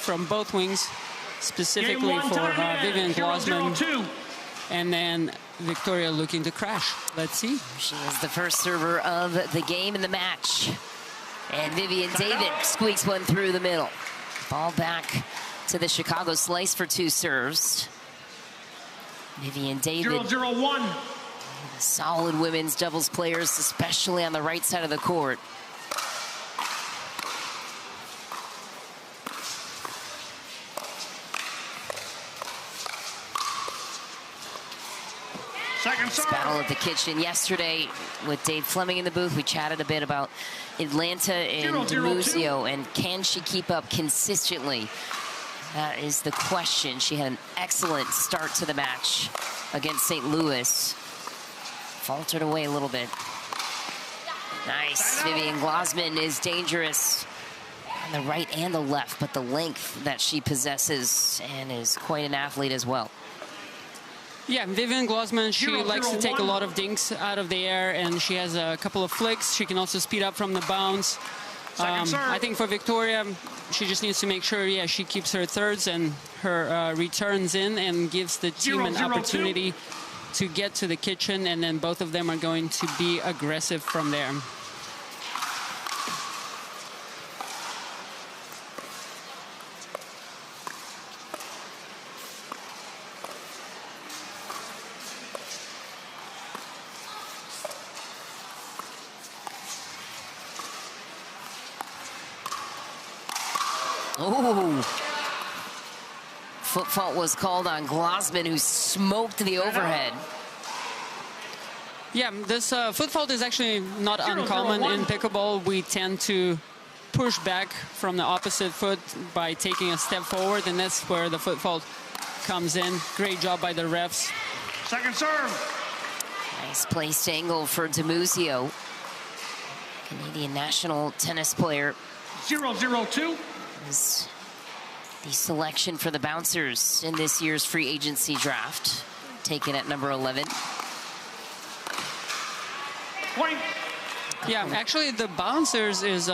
from both wings, specifically for Vivian Glozman. And then Victoria looking to crash. Let's see. She is the first server of the game in the match. And Vivienne David squeaks one through the middle. Ball back to the Chicago Slice for 2 serves. Vivienne David. 0-0-1. Solid women's doubles players, especially on the right side of the court. This battle at the kitchen yesterday with Dave Fleming in the booth. We chatted a bit about Atlanta and DiMuzio, and can she keep up consistently? That is the question. She had an excellent start to the match against St. Louis. Faltered away a little bit. Nice. Vivian Glozman is dangerous on the right and the left, but the length that she possesses, and is quite an athlete as well. Yeah, Vivian Glozman, she likes to take a lot of dinks out of the air, and she has a couple of flicks. She can also speed up from the bounce. I think for Victoria, she just needs to make sure, yeah, she keeps her thirds and her returns in, and gives the team an opportunity to get to the kitchen, and then both of them are going to be aggressive from there. Oh, foot fault was called on Glozman, who smoked the overhead. Yeah, this foot fault is actually not uncommon in pickleball. We tend to push back from the opposite foot by taking a step forward, and that's where the foot fault comes in. Great job by the refs. Second serve. Nice placed angle for DiMuzio, Canadian national tennis player. 0-0-2. Is the selection for the bouncers in this year's free agency draft, taken at number 11. Point. Yeah, actually the bouncers is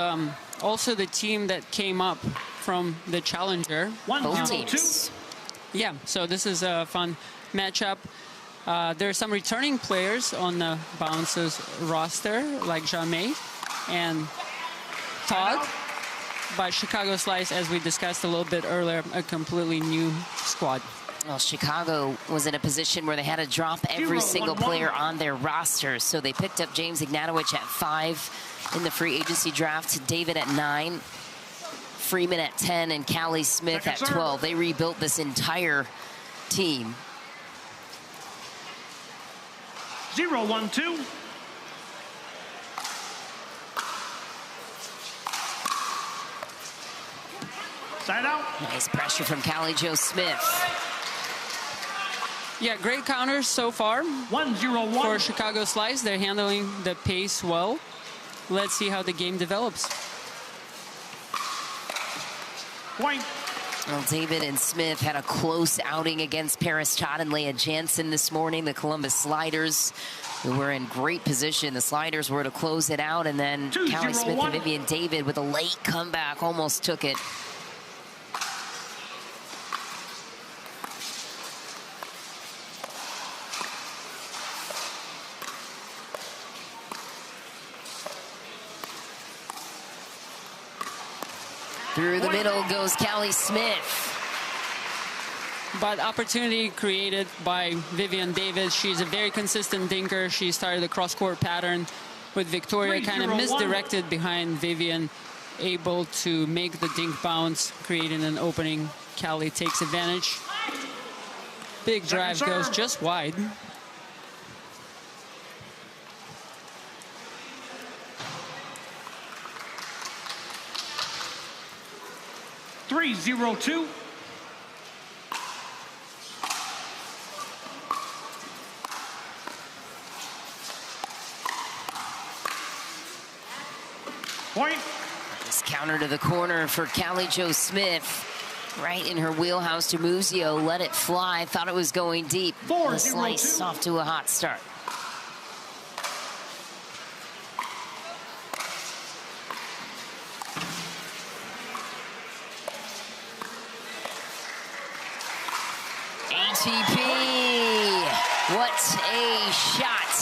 also the team that came up from the challenger. Both teams. Yeah, so this is a fun matchup. There are some returning players on the bouncers roster, like Jaume and Todd. But Chicago Slice, as we discussed a little bit earlier, a completely new squad. Well, Chicago was in a position where they had to drop every single player on their roster. So they picked up James Ignatowich at 5 in the free agency draft, David at 9, Freeman at 10, and Callie Smith at 12. They rebuilt this entire team. 0-1-2. Side out. Nice pressure from Callie Smith. Yeah, great counters so far 1-0-1 for Chicago Slice. They're handling the pace well. Let's see how the game develops. Point. Well, David and Smith had a close outing against Paris Todd and Leah Jansen this morning. The Columbus Sliders, who were in great position. The Sliders were to close it out, and then Callie Smith and Vivienne David with a late comeback almost took it. Through the middle goes Callie Smith. But opportunity created by Vivienne David. She's a very consistent dinker. She started the cross-court pattern with Victoria, kind of misdirected behind Vivienne, able to make the dink bounce, creating an opening. Callie takes advantage. Big drive goes just wide. Three, 0-2. Point. This counter to the corner for Callie Smith. Right in her wheelhouse. DiMuzio let it fly. Thought it was going deep. The slice off to a hot start. MTP. What a shot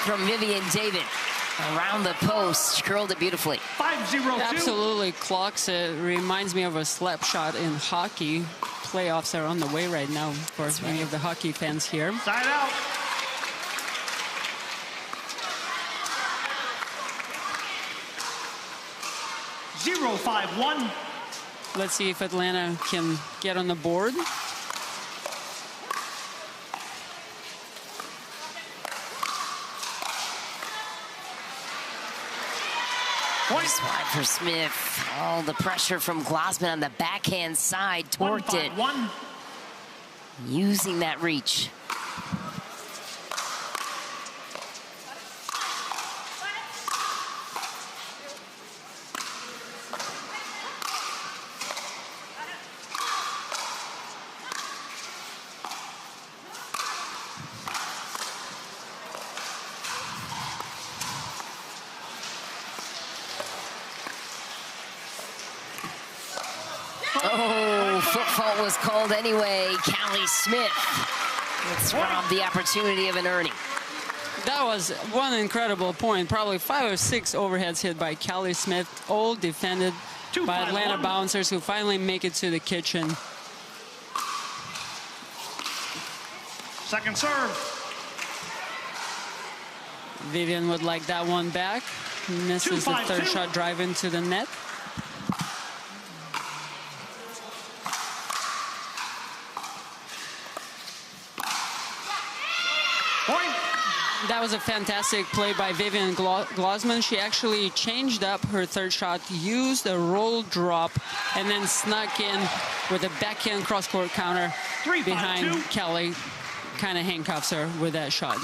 from Vivienne David. Around the post, curled it beautifully. 5-0-2. Absolutely clocks it. Reminds me of a slap shot in hockey. Playoffs are on the way right now for many of the hockey fans here. Side out. Zero, 5-1. Let's see if Atlanta can get on the board. Nice wide for Smith. All the pressure from Glozman on the backhand side, torqued it. 1-5-1. Using that reach. Oh, foot fault was called anyway. Callie Smith. Let's rob the opportunity of an earning. That was one incredible point. Probably 5 or 6 overheads hit by Callie Smith, all defended by Atlanta bouncers who finally make it to the kitchen. Second serve. Vivian would like that one back. Misses the third shot drive into the net. That was a fantastic play by Vivian Glozman. She actually changed up her third shot, used a roll drop, and then snuck in with a backhand cross-court counter behind Callie. Kind of handcuffs her with that shot.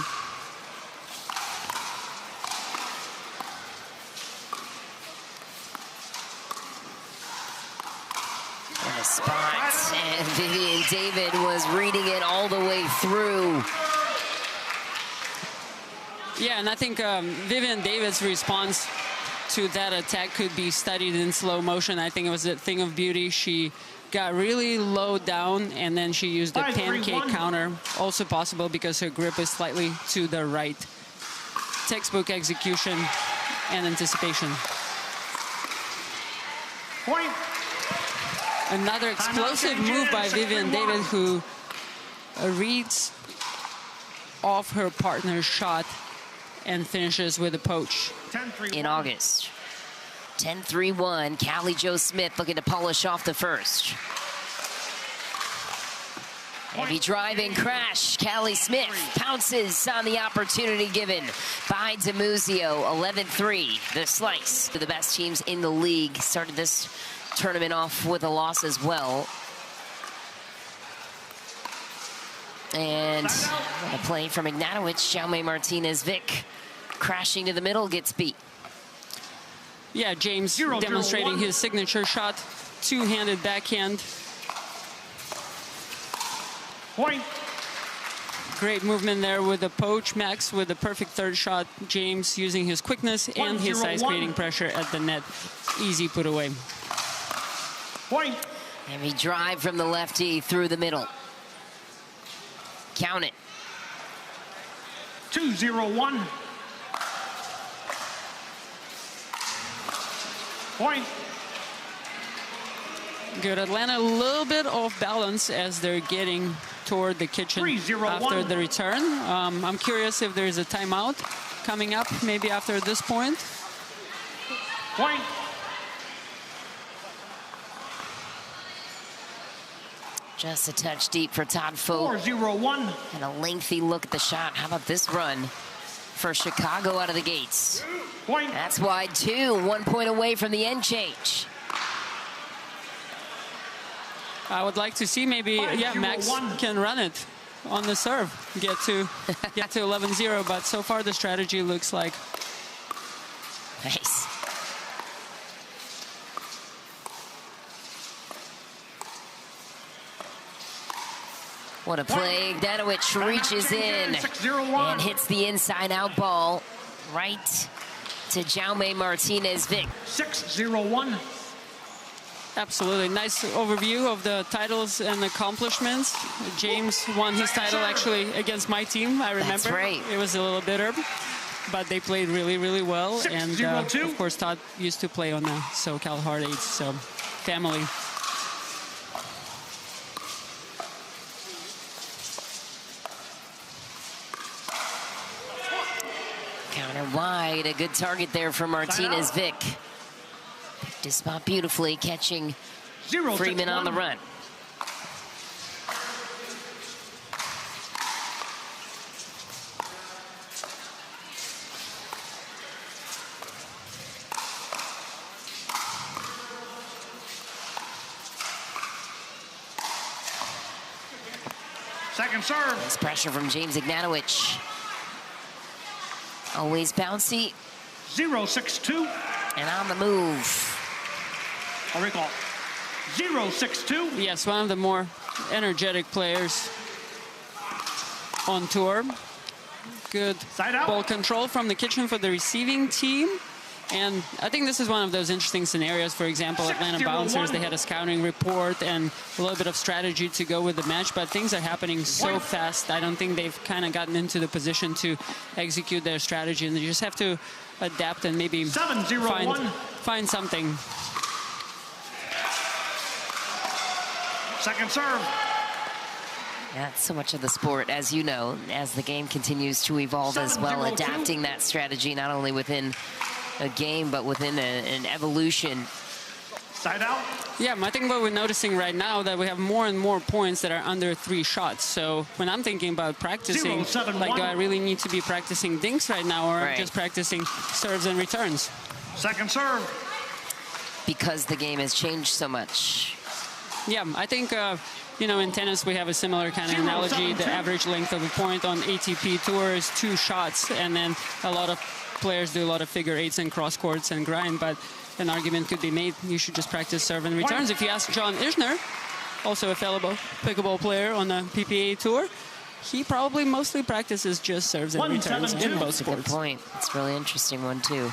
What a spot. And Vivienne David was reading it all the way through. Yeah, and I think Vivienne David's response to that attack could be studied in slow motion. I think it was a thing of beauty. She got really low down, and then she used the pancake counter. Also possible because her grip is slightly to the right. Textbook execution and anticipation. Point. Another explosive move by Vivienne David, who reads off her partner's shot and finishes with a poach. In August. 10-3-1. Callie Jo Smith looking to polish off the first. Heavy driving crash. Callie Smith pounces on the opportunity given by DiMuzio. 11-3. The slice to the best teams in the league. Started this tournament off with a loss as well. And a play from Ignatowich. Jaume Martinez. Vich crashing to the middle, gets beat. Yeah, James demonstrating his signature shot. Two-handed backhand. Point. Great movement there with the poach. Max with the perfect third shot. James using his quickness and his size, creating pressure at the net. Easy put away. Point. Heavy drive from the lefty through the middle. Count it. 2-0-1. Point. Good. Atlanta a little bit off balance as they're getting toward the kitchen after the return. I'm curious if there's a timeout coming up maybe after this point. Point. Just a touch deep for Todd Fought. 4-0-1. And a lengthy look at the shot. How about this run for Chicago out of the gates? Point. That's wide 2, 1 point away from the end change. I would like to see maybe, Max can run it on the serve, get to 11-0, but so far the strategy looks like. Nice. What a play. Ignatowich reaches in and hits the inside-out ball right to Jaume Martinez. Vich. 6-0-1. Absolutely. Nice overview of the titles and accomplishments. James won his title actually against my team, I remember. That's right. It was a little bitter, but they played really, really well. And of course, Todd used to play on the SoCal Hard Eights, so family. Counter wide, a good target there for Martinez. Vich picked his spot beautifully, catching Freeman on the run. Second serve. Nice pressure from James Ignatowich. Always bouncy. 0-6-2. And on the move. A recall. 0-6-2. Yes, one of the more energetic players on tour. Good ball control from the kitchen for the receiving team. And I think this is one of those interesting scenarios. For example, Atlanta Bouncers, they had a scouting report and a little bit of strategy to go with the match, but things are happening so fast. I don't think they've kind of gotten into the position to execute their strategy, and they just have to adapt and maybe find something. Second serve. That's so much of the sport, as you know, as the game continues to evolve as well, adapting that strategy not only within a game, but within an evolution. Side out. Yeah, I think what we're noticing right now that we have more and more points that are under 3 shots. So when I'm thinking about practicing, like, do I really need to be practicing dinks right now, or just practicing serves and returns? Second serve. Because the game has changed so much. Yeah, I think, you know, in tennis we have a similar kind of analogy. The average length of a point on ATP Tour is 2 shots, and then a lot of players do a lot of figure eights and cross courts and grind, but an argument could be made you should just practice serve and returns. If you ask John Isner, also a fellow pickleball player on the PPA Tour, he probably mostly practices just serves and returns in both sports. Good point. It's a really interesting one too.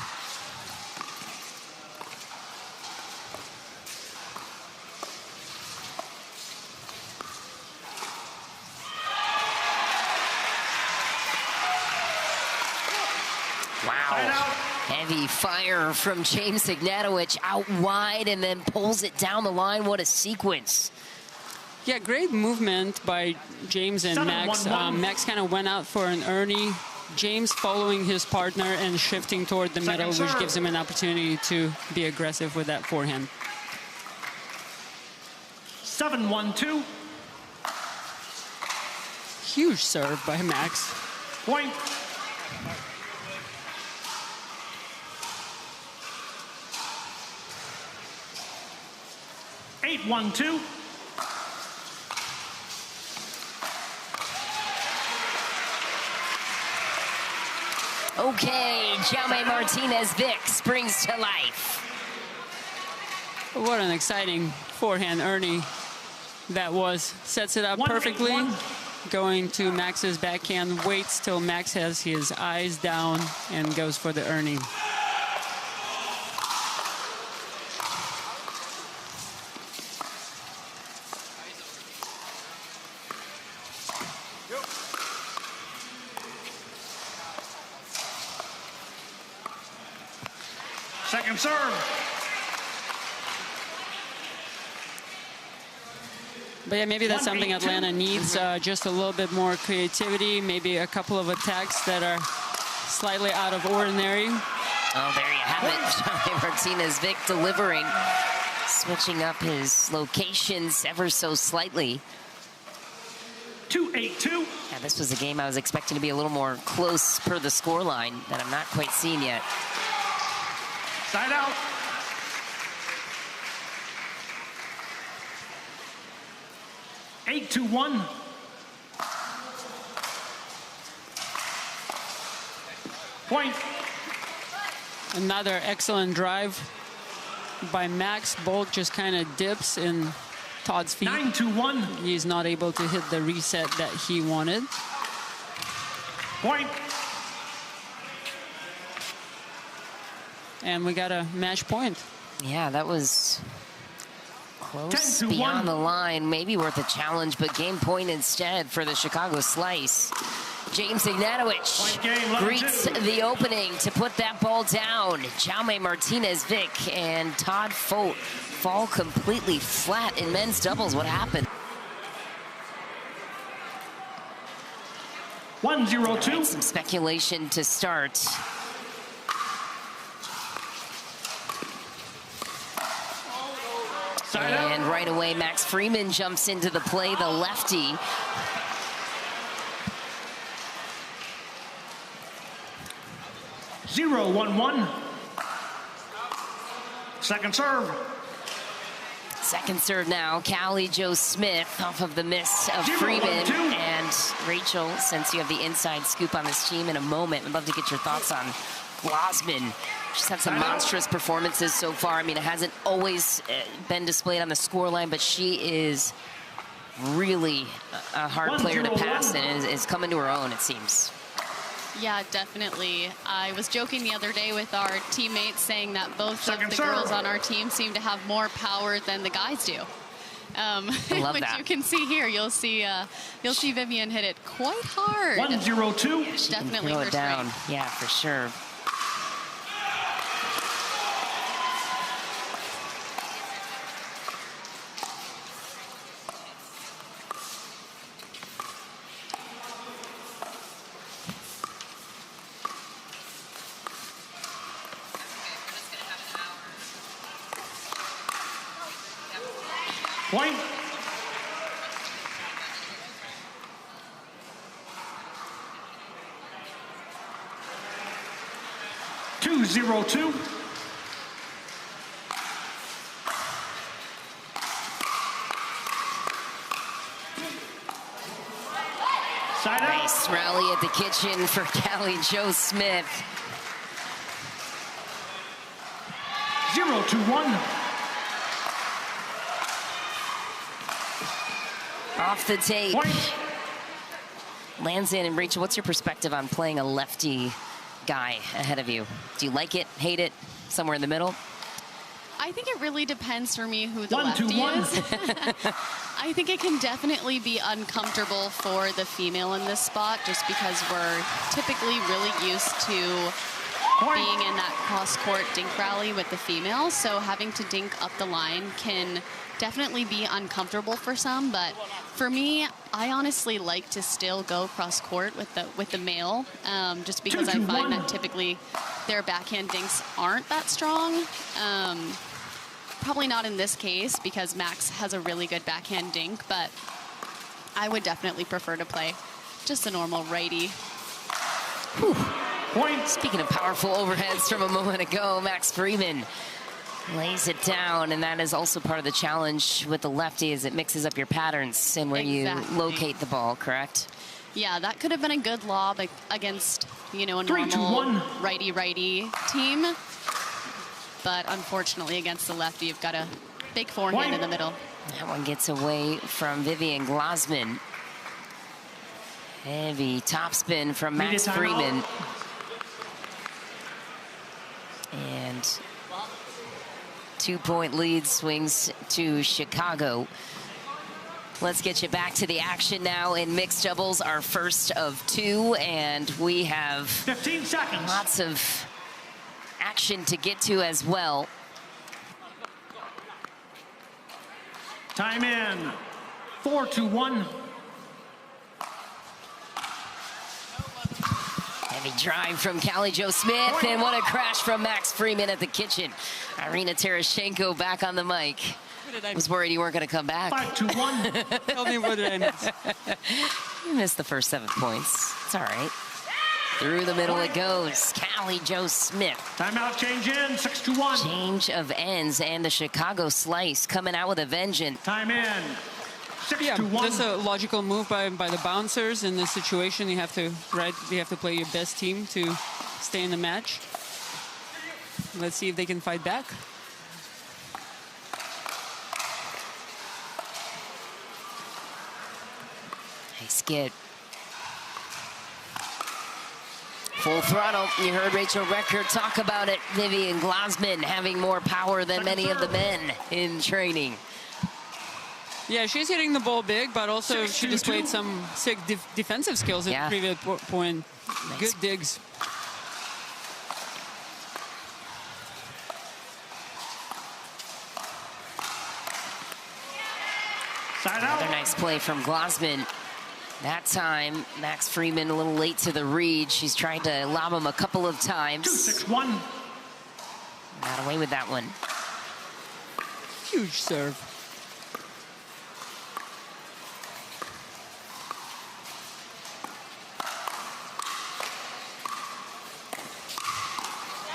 Heavy fire from James Ignatowich, out wide and then pulls it down the line. What a sequence. Yeah, great movement by James and Max. Max kind of went out for an Ernie. James following his partner and shifting toward the middle, which gives him an opportunity to be aggressive with that forehand. 7-1-2. Huge serve by Max. Point. 8-1-2. Okay, Jaume Martinez Vich springs to life. What an exciting forehand Ernie that was. Sets it up perfectly. Going to Max's backhand, waits till Max has his eyes down and goes for the Ernie. Second serve. But yeah, maybe that's something Atlanta needs, just a little bit more creativity, maybe a couple of attacks that are slightly out of ordinary. Oh, there you have it. Jaume Martinez Vich delivering, switching up his locations ever so slightly. 2-8-2. Yeah, this was a game I was expecting to be a little more close per the scoreline that I'm not quite seeing yet. Side out. Eight to 1. Point. Another excellent drive by Max. Bolt just kind of dips in Todd's feet. 9-1. He's not able to hit the reset that he wanted. Point. And we got a match point. Yeah, that was Close beyond the line, maybe worth a challenge, but game point instead for the Chicago Slice. James Ignatowich greets the opening to put that ball down. Jaume, Martinez, Vich, and Todd Fought fall completely flat in men's doubles. What happened? 1-0-2. Some speculation to start. And right away, Max Freeman jumps into the play, the lefty. 0-1-1. Second serve. Second serve now, Callie Smith off of the miss of Freeman. And Rachel, since you have the inside scoop on this team in a moment, I'd love to get your thoughts on Glozman. She's had some monstrous performances so far. I mean, it hasn't always been displayed on the scoreline, but she is really a hard player to pass and is coming to her own, it seems. Yeah, definitely. I was joking the other day with our teammates saying that both of the girls on our team seem to have more power than the guys do. Love which that. You can see here. You'll see Vivienne hit it quite hard. 1-0-2. Definitely throw her it down. strength. Yeah, for sure. Point. Two, 0-2. Side out. Nice rally at the kitchen for Callie Smith. 0-2-1. Off the tape. Point. Lands in. And Rachel, what's your perspective on playing a lefty guy ahead of you? Do you like it, hate it, somewhere in the middle? I think it really depends for me who the 1-2-1. lefty is. I think it can definitely be uncomfortable for the female in this spot just because we're typically really used to being in that cross-court dink rally with the females. So having to dink up the line can definitely be uncomfortable for some, but for me, I honestly like to still go cross-court with the male, just because I find that typically their backhand dinks aren't that strong. Probably not in this case because Max has a really good backhand dink, but I would definitely prefer to play just a normal righty. Whew. Point. Speaking of powerful overheads from a moment ago, Max Freeman lays it down, and that is also part of the challenge with the lefty, is it mixes up your patterns and where you locate the ball, correct? Yeah, that could have been a good lob against, you know, a normal righty-righty team. But unfortunately, against the lefty, you've got a big forehand in the middle. That one gets away from Vivian Glozman. Heavy topspin from Max Freeman. And 2-point lead swings to Chicago. Let's get you back to the action now in mixed doubles, our first of two, and we have 15 seconds. Lots of action to get to as well. Time in. 4-2-1. Heavy drive from Callie Smith, and what a crash from Max Freeman at the kitchen. Irina Tereshchenko back on the mic. I was worried you weren't going to come back. 5-2-1. Tell me what did I miss? You missed the first 7 points. It's all right. Through the middle it goes. Callie Smith. Timeout, change in. 6-2-1. Change of ends, and the Chicago Slice coming out with a vengeance. Time in. 6-2-1. That's a logical move by the bouncers in this situation. You have to play your best team to stay in the match. Let's see if they can fight back. Nice skid. Full throttle. You heard Rachel Recker talk about it. Vivian Glozman having more power than many of the men in training. Yeah, she's hitting the ball big, but also she displayed some sick defensive skills at the previous point. Nice. Good digs. Another nice play from Glozman. That time, Max Freeman a little late to the read. She's tried to lob him a couple of times. 2-6-1. Got away with that one. Huge serve.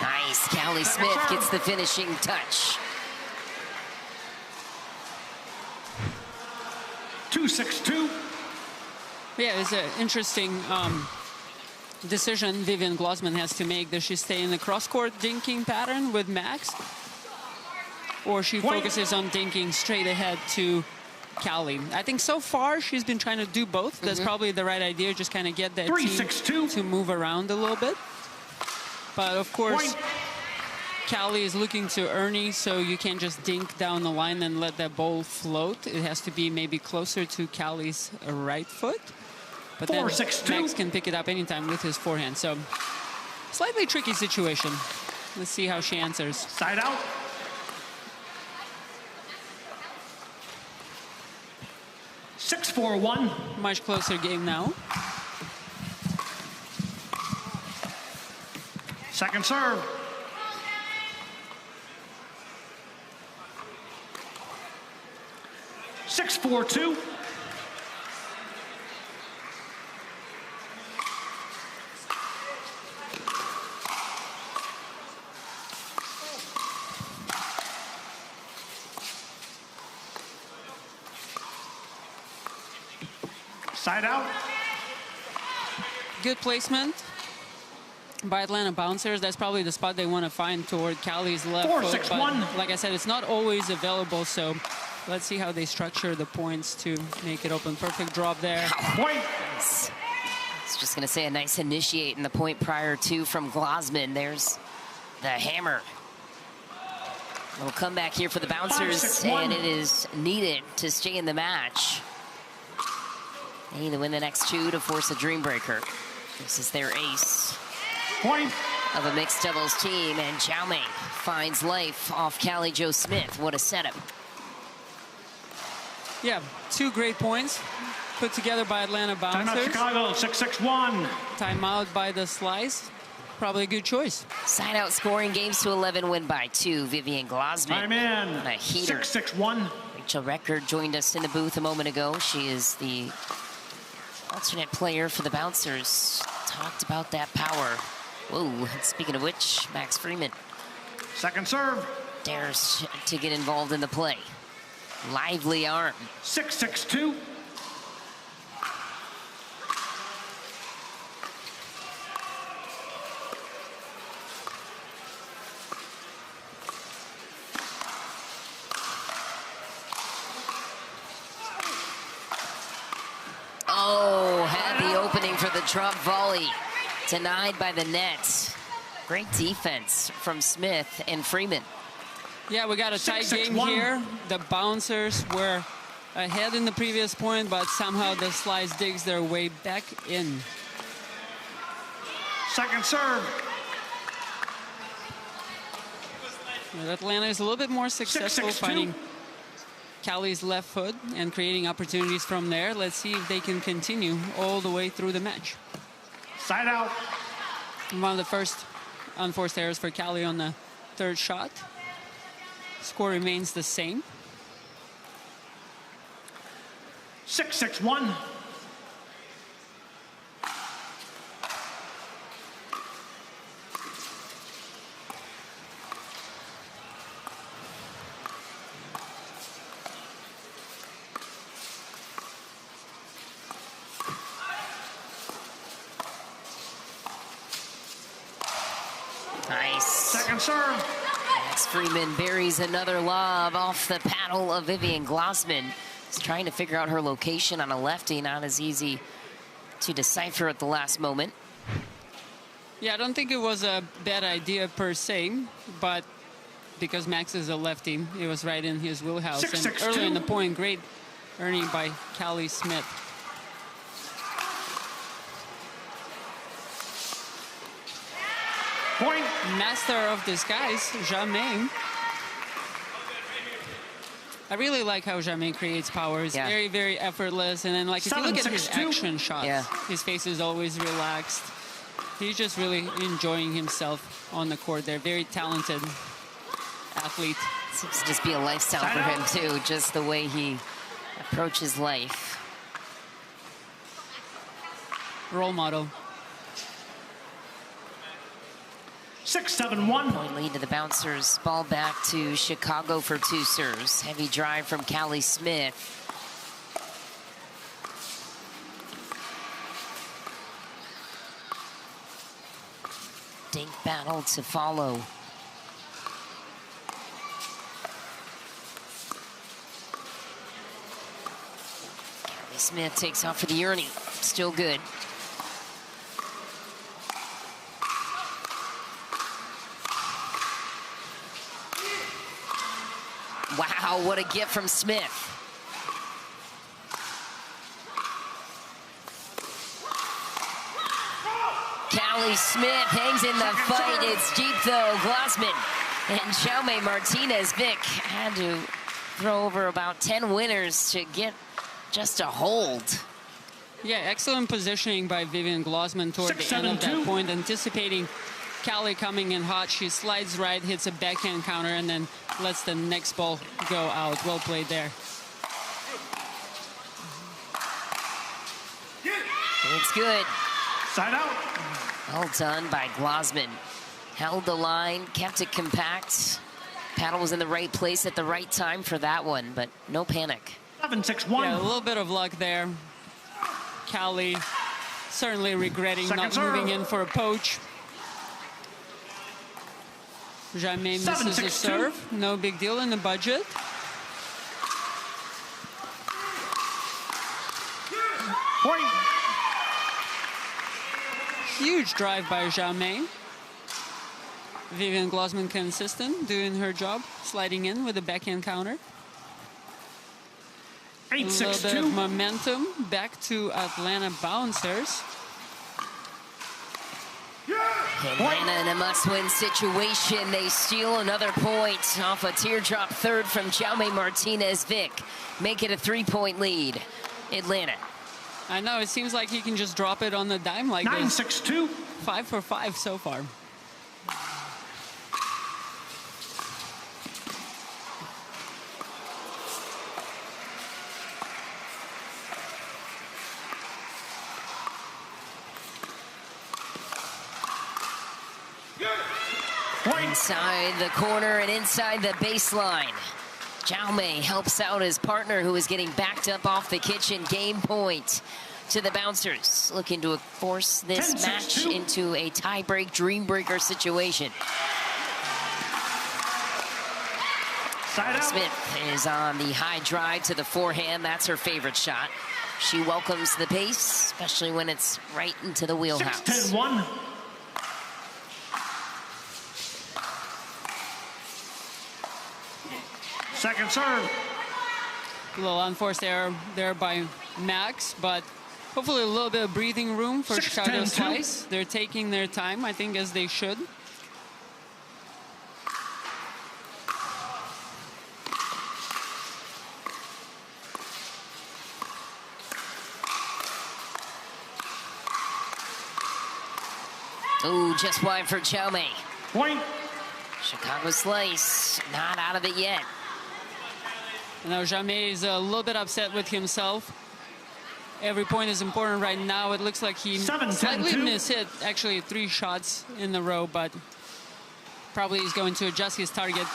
Nice. Callie Smith gets the finishing touch. 2-6-2. Yeah, it's an interesting decision Vivian Glozman has to make. Does she stay in the cross-court dinking pattern with Max? Or she focuses on dinking straight ahead to Callie? I think so far she's been trying to do both. That's probably the right idea, just kind of get that team to move around a little bit. But of course, Callie is looking to Ernie, so you can't just dink down the line and let that ball float. It has to be maybe closer to Callie's right foot. But then Max can pick it up anytime with his forehand. So slightly tricky situation. Let's see how she answers. Side out. Six, 4-1. Much closer game now. Second serve. Six, 4-2. Side out. Good placement by Atlanta bouncers. That's probably the spot they want to find toward Callie's left foot. But like I said, it's not always available, so let's see how they structure the points to make it open. Perfect drop there. Point. Nice. I was just going to say a nice initiate in the point prior to from Glozman. There's the hammer. We'll come back here for the bouncers, and it is needed to stay in the match. They need to win the next two to force a dream breaker. This is their ace Point of a mixed doubles team, and Jaume finds life off Callie Jo Smith. What a setup. Yeah, two great points put together by Atlanta bouncers. Timeout Chicago, 6-6-1. Timeout by the Slice. Probably a good choice. Side out scoring, games to 11, win by 2. Vivian Glozman. Time in. A heater. 6-6-1. Rachel Record joined us in the booth a moment ago. She is the alternate player for the bouncers. Talked about that power. Whoa, speaking of which, Max Freeman. Second serve. Dares to get involved in the play. Lively arm. 6-6-2. Oh, had the opening for the drop volley. Denied by the net. Great defense from Smith and Freeman. Yeah, we got a tight game here. The bouncers were ahead in the previous point, but somehow the Slice digs their way back in. Second serve. And Atlanta is a little bit more successful finding Callie's left foot and creating opportunities from there. Let's see if they can continue all the way through the match. Side out. One of the first unforced errors for Callie on the third shot. Score remains the same. 6-6-1. Nice. Second serve. Max Freeman buries another lob off the paddle of Vivian Glozman. He's trying to figure out her location on a lefty. Not as easy to decipher at the last moment. Yeah, I don't think it was a bad idea per se, but because Max is a lefty, it was right in his wheelhouse. And earlier in the point, great earning by Callie Smith. Point. Master of disguise, Jaume. I really like how Jaume creates power. It's very, very effortless. And then, like, if you look at his action shots, his face is always relaxed. He's just really enjoying himself on the court there. Very talented athlete. Seems to just be a lifestyle for him, too, just the way he approaches life. Role model. 6-7-1. Point lead to the bouncers. Ball back to Chicago for 2 serves. Heavy drive from Callie Smith. Dink battle to follow. Callie Smith takes off for the Ernie. Still good. Wow, what a gift from Smith. Callie Smith hangs in the fight. It's deep though. Glozman and Jaume Martinez. Vich had to throw over about 10 winners to get just a hold. Yeah, excellent positioning by Vivian Glozman toward the end of that point, anticipating Callie coming in hot. She slides right, hits a backhand counter, and then lets the next ball go out. Well played there. It's good. Side out. Well done by Glozman. Held the line, kept it compact. Paddle was in the right place at the right time for that one, but no panic. 7-6-1. Yeah, a little bit of luck there. Callie certainly regretting not moving in for a poach. Jaume misses a serve. No big deal in the budget. Point. Huge drive by Jaume. Vivian Glozman consistent, doing her job, sliding in with a backhand counter. 8-6-2. A little bit of momentum back to Atlanta bouncers. Atlanta in a must-win situation. They steal another point off a teardrop third from Jaume Martinez. Vich make it a 3-point lead. Atlanta. I know, it seems like he can just drop it on the dime like this. 9-6-2. 5 for 5 so far. Inside the corner and inside the baseline. Jaume helps out his partner who is getting backed up off the kitchen. Game point to the bouncers. Looking to force this match into a tie-break, dream-breaker situation. Smith is on the high drive to the forehand. That's her favorite shot. She welcomes the pace, especially when it's right into the wheelhouse. 6-10-1. Second serve. A little unforced error there by Max, but hopefully a little bit of breathing room for Chicago Slice. They're taking their time, I think, as they should. Ooh, just wide for Jaume. Point. Chicago Slice not out of it yet. Now Jaume is a little bit upset with himself. Every point is important right now. It looks like he slightly mishit actually 3 shots in a row, but probably he's going to adjust his target,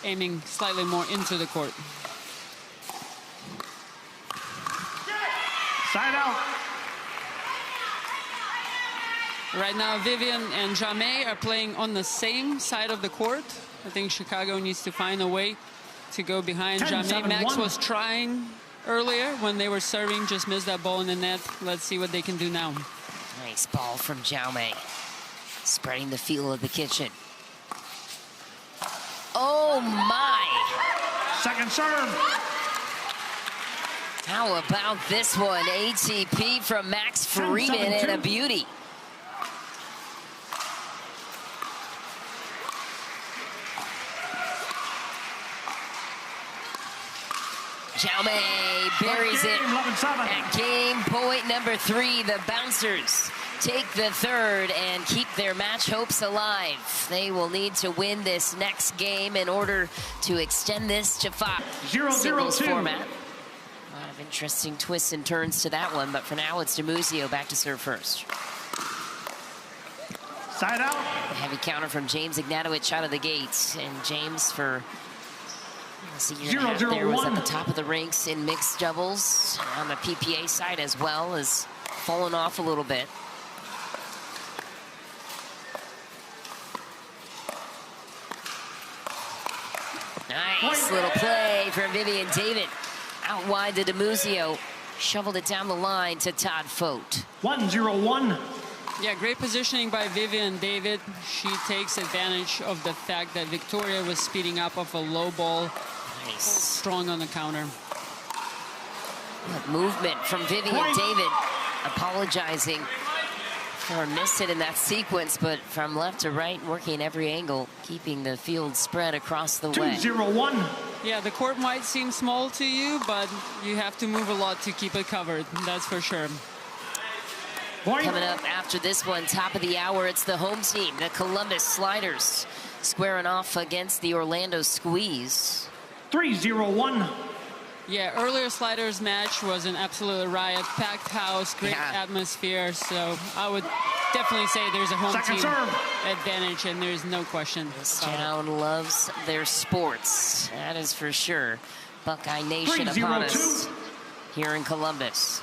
aiming slightly more into the court. Side out. Right now, Vivian and Jaume are playing on the same side of the court. I think Chicago needs to find a way to go behind Jaume. Max was trying earlier when they were serving, just missed that ball in the net. Let's see what they can do now. Nice ball from Jaume. Spreading the feel of the kitchen. Oh my! Second serve. How about this one? ATP from Max Freeman and a beauty. Jaume buries it at game point number 3. The Bouncers take the third and keep their match hopes alive. They will need to win this next game in order to extend this to 5. Singles format. A lot of interesting twists and turns to that one, but for now it's DiMuzio back to serve first. Side out. A heavy counter from James Ignatowich out of the gates, and James for a year and a half there was at the top of the ranks in mixed doubles. On the PPA side as well, has fallen off a little bit. Nice little play from Vivienne David. Out wide to DiMuzio. Shoveled it down the line to Todd Fought. 1-0-1. Yeah, great positioning by Vivienne David. She takes advantage of the fact that Victoria was speeding up off a low ball. Nice. Strong on the counter. Good movement from Vivienne David. Apologizing for missing in that sequence, but from left to right, working every angle, keeping the field spread across the way. 2-0-1. Yeah, the court might seem small to you, but you have to move a lot to keep it covered. That's for sure. Coming up after this one, top of the hour, it's the home team, the Columbus Sliders, squaring off against the Orlando Squeeze. 3-0-1. Yeah, earlier Sliders match was an absolute riot. Packed house, great atmosphere. So I would definitely say there's a home team advantage, and there's no question. This town loves their sports. That is for sure. Buckeye Nation upon us here in Columbus.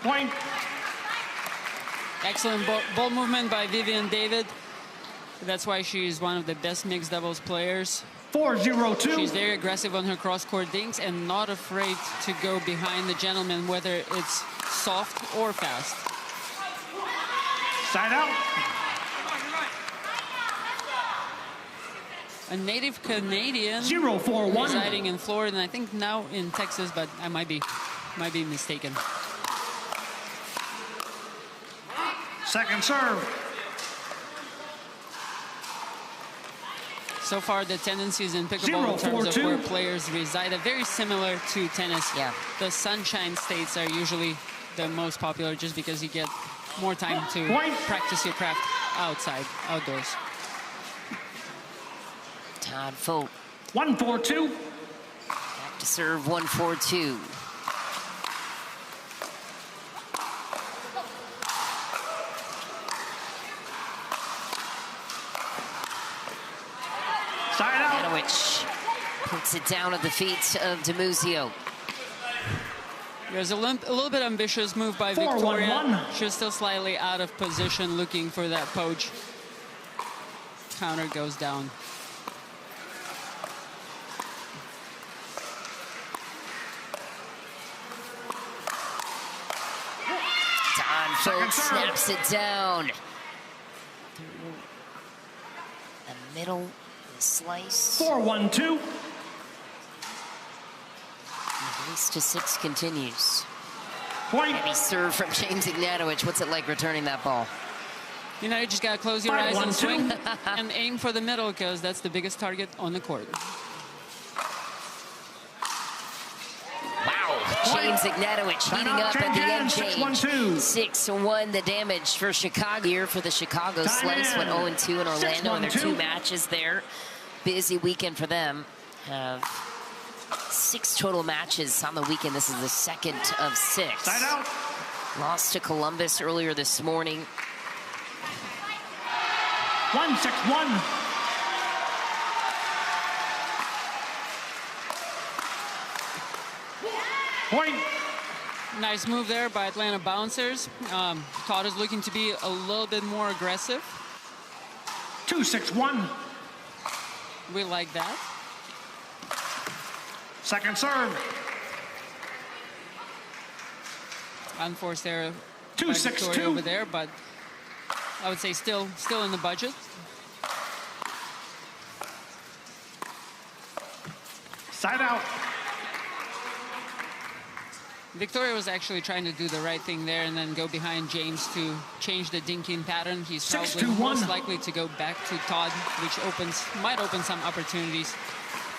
Point. Excellent ball movement by Vivienne David. That's why she's one of the best mixed doubles players. 4-0-2. She's very aggressive on her cross-court dinks and not afraid to go behind the gentleman, whether it's soft or fast. Side out. A native Canadian 0-4-1. residing in Florida, and I think now in Texas, but I might be mistaken. Second serve. So far, the tendencies in pickleball in terms of where players reside are very similar to tennis. Yeah. The Sunshine States are usually the most popular just because you get more time to practice your craft outdoors. Todd Fought. 1-4-2. Back to serve 1-4-2. Ignatowich puts it down at the feet of DiMuzio. There's a little bit ambitious move by Victoria. She's still slightly out of position, looking for that poach. Counter goes down. Todd Fought snaps it down. The middle slice. 4-1-2. Race to 6 continues. Point. Heavy serve from James Ignatowich. What's it like returning that ball? You know, you just gotta close your eyes and swing and aim for the middle, because that's the biggest target on the court. Wow, James Ignatowich heating up at the end change. 6-1 the damage for Chicago here for the Chicago Slice. Went 0-2 in Orlando in their 2 matches there. Busy weekend for them. 6 total matches on the weekend. This is the 2nd of 6. Side out. Lost to Columbus earlier this morning. 1-6-1. Point. Nice move there by Atlanta Bouncers. Todd is looking to be a little bit more aggressive. 2-6-1. We like that. Second serve. unforced error by 2-6-2. Victoria over there, but I would say still in the budget. Side out. Victoria was actually trying to do the right thing there and then go behind James to change the dinking pattern. He's probably most likely to go back to Todd, which might open some opportunities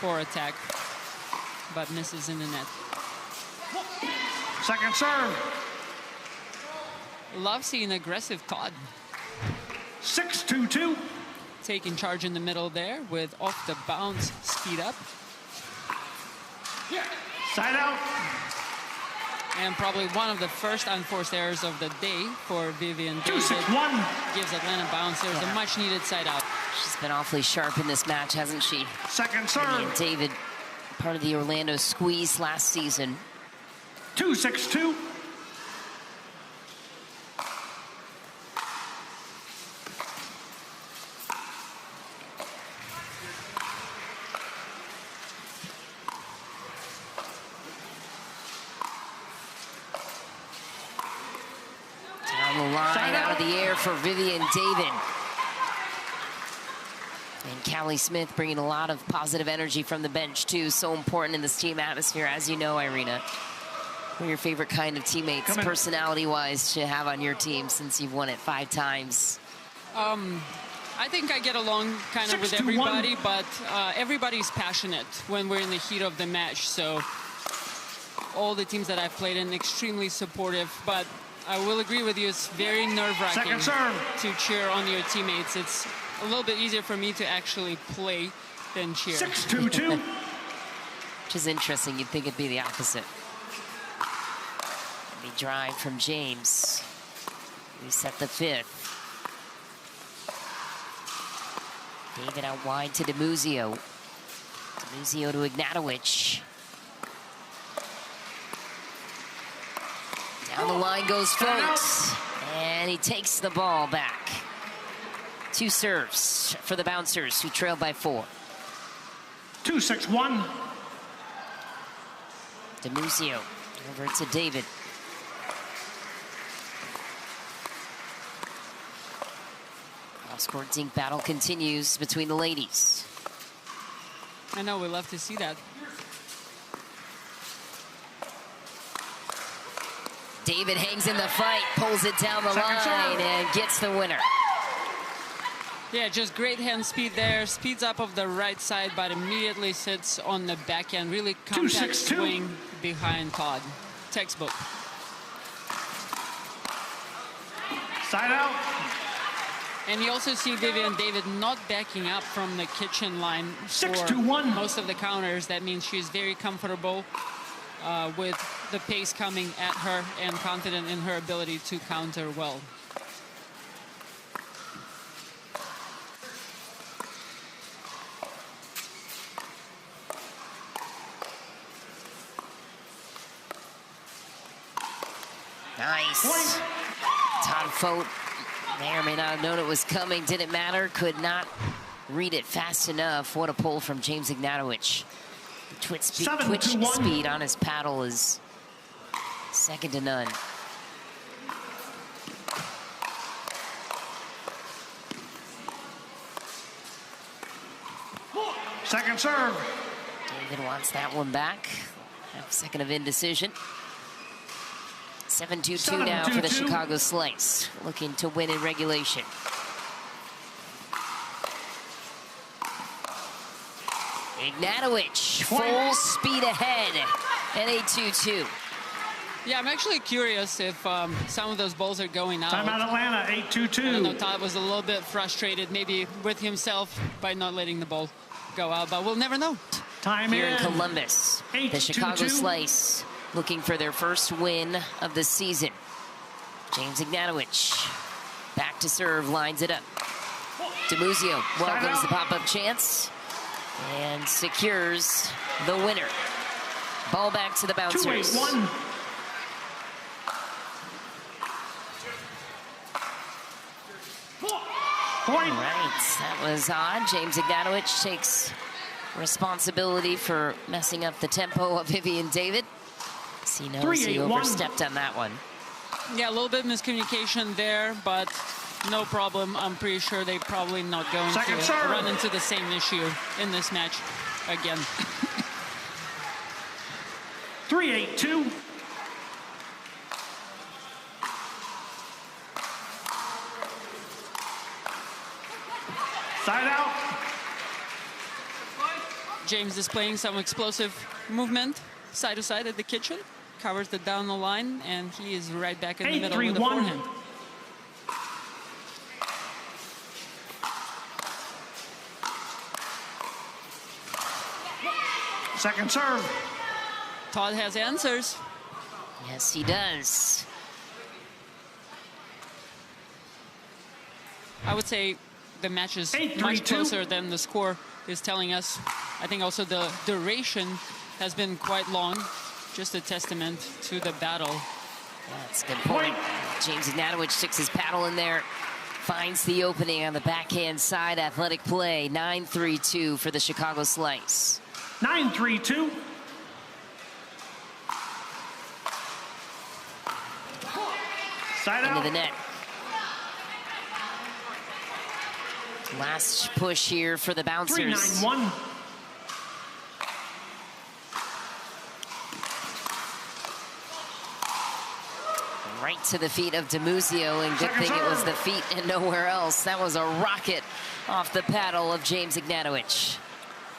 for attack, but misses in the net. Second serve. Love seeing aggressive Todd. 6-2-2. Taking charge in the middle there with off the bounce speed up. Side out. And probably one of the first unforced errors of the day for Vivienne David. 2-6-1. Gives Atlanta bounce. There's a much needed side out. She's been awfully sharp in this match, hasn't she? Second serve. Vivienne David, part of the Orlando squeeze last season. 2-6-2. For Vivienne David. And Callie Smith bringing a lot of positive energy from the bench, too. So important in this team atmosphere, as you know, Irina. What are your favorite kind of teammates, personality-wise, to have on your team since you've won it 5 times? I think I get along kind of with everybody, but everybody's passionate when we're in the heat of the match. So all the teams that I've played in, extremely supportive, but I will agree with you, it's very nerve-wracking to cheer on your teammates. It's a little bit easier for me to actually play than cheer. 6-2-2. Which is interesting. You'd think it'd be the opposite. The drive from James. We set the 5th. David out wide to DiMuzio. DiMuzio to Ignatowich. Down the line goes Folks, and he takes the ball back. 2 serves for the Bouncers, who trail by 4. 2-6-1. DiMuzio over to David. Cross-court dink battle continues between the ladies. I know, we love to see that. David hangs in the fight, pulls it down the line, and gets the winner. Yeah, just great hand speed there. Speeds up of the right side, but immediately sits on the backhand. Really compact swing behind Todd. Textbook. Side out. And you also see Vivienne David not backing up from the kitchen line for most of the counters. That means she's very comfortable with the pace coming at her and confident in her ability to counter well. Nice. Todd Fought may or may not have known it was coming. Didn't matter. Could not read it fast enough. What a pull from James Ignatowich. The twitch speed on his paddle is second to none. Second serve. David wants that one back. Second of indecision. 7-2-2 now for the Chicago Slice, looking to win in regulation. Ignatowich, full speed ahead at 8-2-2. Yeah, I'm actually curious if some of those balls are going out. Timeout Atlanta, 8-2-2. I know Todd was a little bit frustrated, maybe with himself, by not letting the ball go out, but we'll never know. Time here in Columbus, the Chicago Slice looking for their first win of the season. James Ignatowich back to serve, lines it up. DiMuzio welcomes the pop-up chance and secures the winner. Ball back to the Bouncers. 2-8-1. All right, that was odd. James Ignatowich takes responsibility for messing up the tempo of Vivienne David. He knows he overstepped on that one. Yeah, a little bit of miscommunication there, but no problem. I'm pretty sure they're probably not going to run into the same issue in this match again. 3-8-2. Side out. James displaying some explosive movement side to side at the kitchen. Covers the down the line, and he is right back in the middle with the forehand. Second serve. Todd has answers. Yes, he does. I would say the match is much closer than the score is telling us. I think also the duration has been quite long. Just a testament to the battle. That's a good point. James Ignatowich sticks his paddle in there. Finds the opening on the backhand side. Athletic play. 9-3-2 for the Chicago Slice. 9-3-2. Side out. Into the net. Last push here for the bouncers. 3-9-1. Right to the feet of DiMuzio, and good thing it was the feet and nowhere else. That was a rocket off the paddle of James Ignatowich.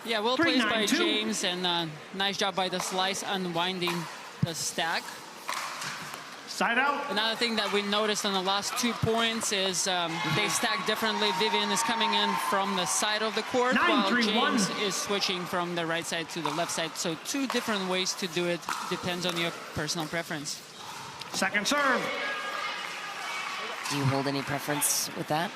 Yeah, well played by James, and nice job by the Slice unwinding the stack. Side out. Another thing that we noticed on the last 2 points is they stack differently. Vivian is coming in from the side of the court, while James is switching from the right side to the left side. So 2 different ways to do it. Depends on your personal preference. Second serve. Do you hold any preference with that?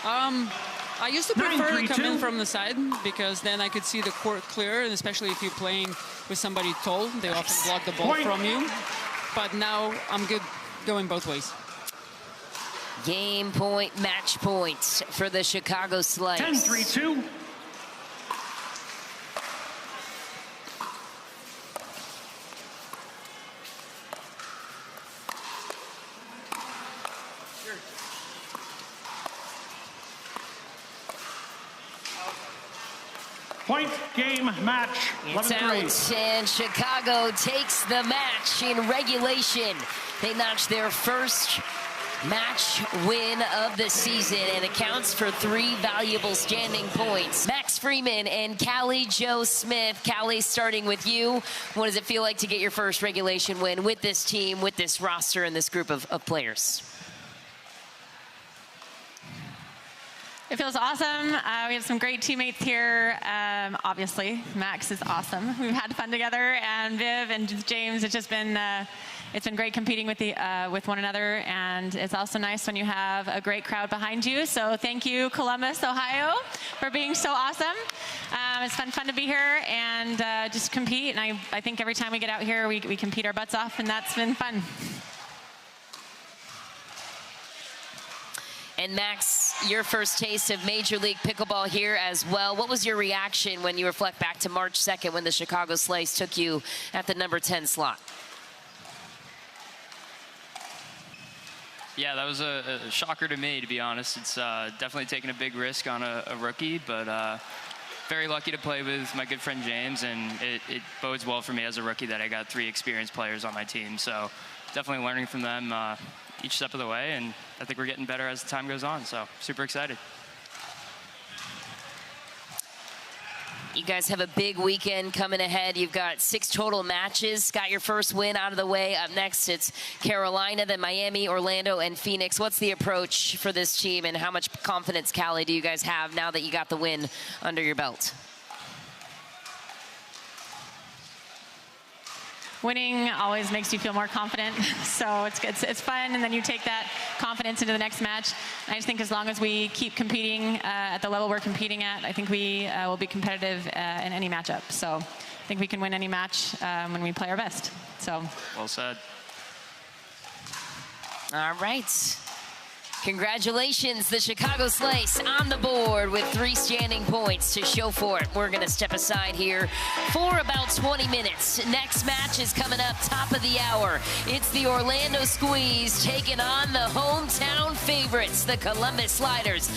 I used to prefer to come in from the side because then I could see the court clear, and especially if you're playing with somebody tall, they often block the ball from you. But now I'm good going both ways. Game point, match point for the Chicago Slice. 10-3-2. Point, game, match. It's out, and Chicago takes the match in regulation. They notch their first match win of the season, and it counts for 3 valuable standing points. Max Freeman and Callie Smith. Callie, starting with you. What does it feel like to get your first regulation win with this team, with this roster, and this group of players? It feels awesome. We have some great teammates here. Obviously, Max is awesome. We've had fun together, and Viv and James. It's just been great competing with one another, and it's also nice when you have a great crowd behind you. So thank you, Columbus, Ohio, for being so awesome. It's been fun to be here and just compete. And I think every time we get out here, we compete our butts off, and that's been fun. And Max, your first taste of Major League Pickleball here as well. What was your reaction when you reflect back to March 2nd when the Chicago Slice took you at the number 10 slot? Yeah, that was a shocker to me, to be honest. It's definitely taking a big risk on a rookie, but very lucky to play with my good friend James, and it bodes well for me as a rookie that I got 3 experienced players on my team. So definitely learning from them each step of the way, and I think we're getting better as the time goes on, so super excited. You guys have a big weekend coming ahead. You've got 6 total matches. Got your first win out of the way. Up next, it's Carolina, then Miami, Orlando, and Phoenix. What's the approach for this team, and how much confidence, Callie, do you guys have now that you got the win under your belt? Winning always makes you feel more confident, so it's fun, and then you take that confidence into the next match. I just think as long as we keep competing at the level we're competing at, I think we will be competitive in any matchup. So I think we can win any match when we play our best. So well said. All right. Congratulations, the Chicago Slice on the board with 3 standing points to show for it. We're going to step aside here for about 20 minutes. Next match is coming up, top of the hour. It's the Orlando Squeeze taking on the hometown favorites, the Columbus Sliders.